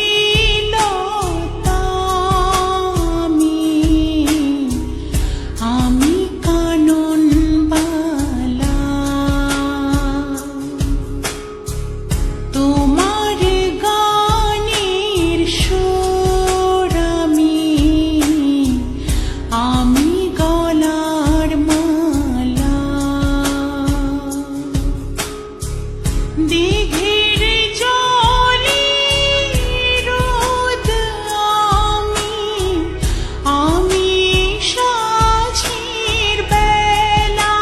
মাধবীলতা আমি কানন বালা তোমার গানের সুর আমি গলার মালা দিঘির জলে রোদ আমি সাঁঝের বেলা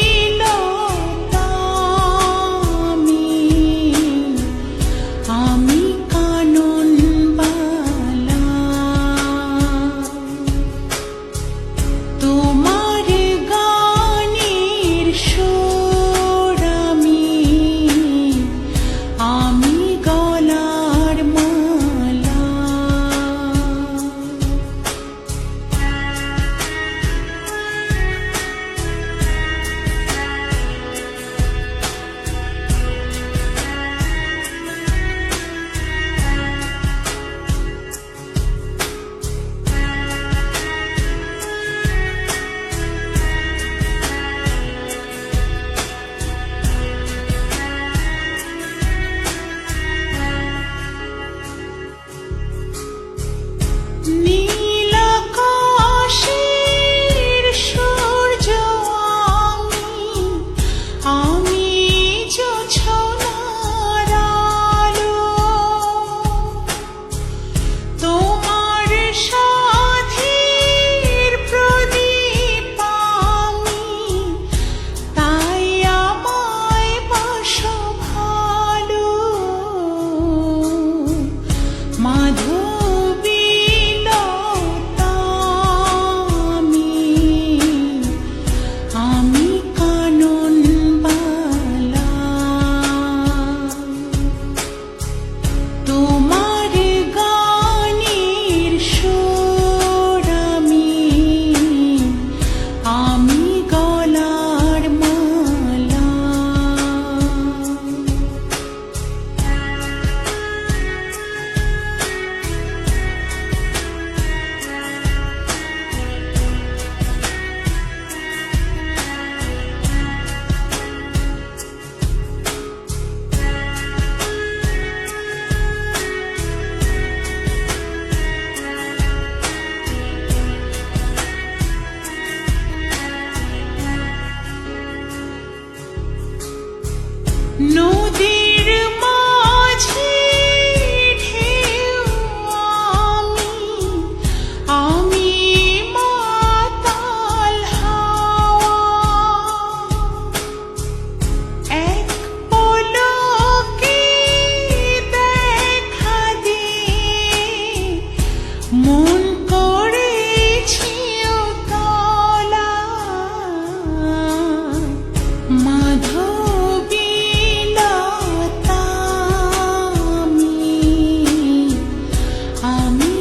মাধবীলতা আমি কানন বালা তোমার গানের সুর আমি গলার মালা নীল আকাশের সূর্য আমি জোছনার আলো তোমার সাথীর প্রদীপ তাই আমায় বাসো ভালো মাধবীলতা আমি কানন বালা তোমার গানের সুর আমি গলার মালা নদীর মাঝে ঢেউ আমি মাতাল হাওয়া এক পলকে দেখা দিয়ে মন করেছি উতলা মাধবীলতা আমি